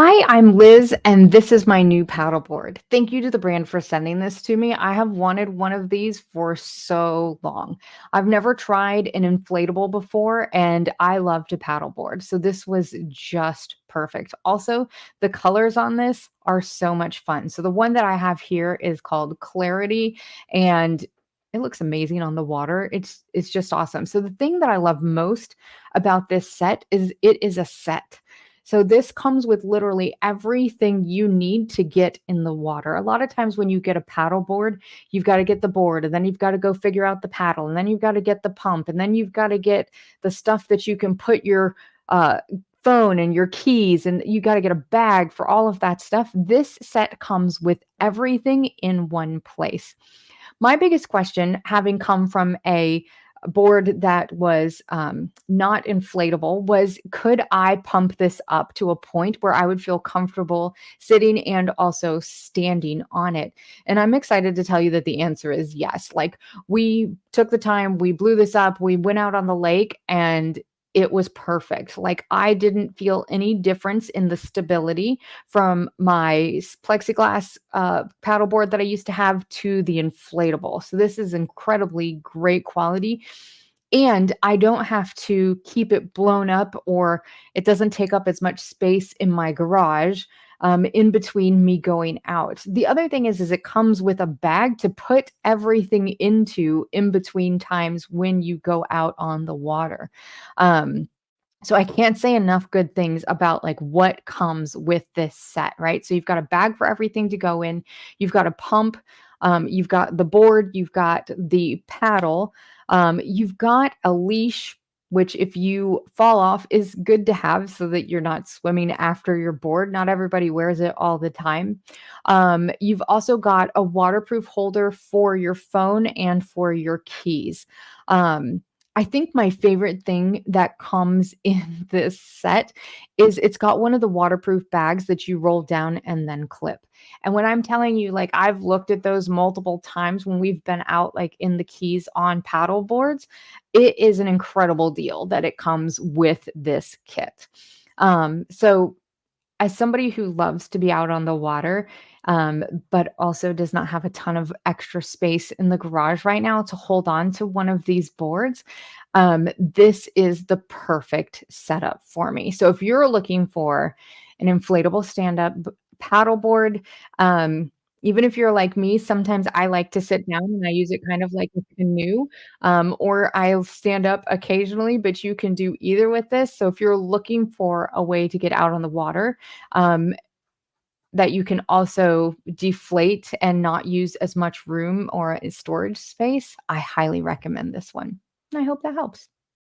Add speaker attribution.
Speaker 1: Hi, I'm Liz, and this is my new paddleboard. Thank you to the brand for sending this to me. I have wanted one of these for so long. I've never tried an inflatable before, and I love to paddleboard. So this was just perfect. Also, the colors on this are so much fun. So the one that I have here is called Clarity, and it looks amazing on the water. It's just awesome. So the thing that I love most about this set is it is a set. So this comes with literally everything you need to get in the water. A lot of times when you get a paddle board, you've got to get the board and then you've got to go figure out the paddle and then you've got to get the pump and then you've got to get the stuff that you can put your uh phone and your keys and you got to get a bag for all of that stuff. This set comes with everything in one place. My biggest question, having come from a board that was not inflatable, was could I pump this up to a point where I would feel comfortable sitting and also standing on it? And I'm excited to tell you that the answer is yes. Like, we took the time, we blew this up, we went out on the lake, and it was perfect. Like, I didn't feel any difference in the stability from my plexiglass paddleboard that I used to have to the inflatable. So this is incredibly great quality. And I don't have to keep it blown up, or it doesn't take up as much space in my garage in between me going out. The other thing is it comes with a bag to put everything into in between times when you go out on the water. Um, so I can't say enough good things about like what comes with this set, right? So you've got a bag for everything to go in. You've got a pump, you've got the board, you've got the paddle, you've got a leash, which if you fall off is good to have so that you're not swimming after your board. Not everybody wears it all the time. You've also got a waterproof holder for your phone and for your keys. Um, I think my favorite thing that comes in this set is it's got one of the waterproof bags that you roll down and then clip. And when I'm telling you, like, I've looked at those multiple times when we've been out, like in the Keys on paddle boards, it is an incredible deal that it comes with this kit. So as somebody who loves to be out on the water, but also does not have a ton of extra space in the garage right now to hold on to one of these boards, this is the perfect setup for me. So if you're looking for an inflatable stand-up paddleboard, um, even if you're like me, sometimes I like to sit down and I use it kind of like a canoe, or I'll stand up occasionally, but you can do either with this. So if you're looking for a way to get out on the water, um, that you can also deflate and not use as much room or storage space, I highly recommend this one. I hope that helps.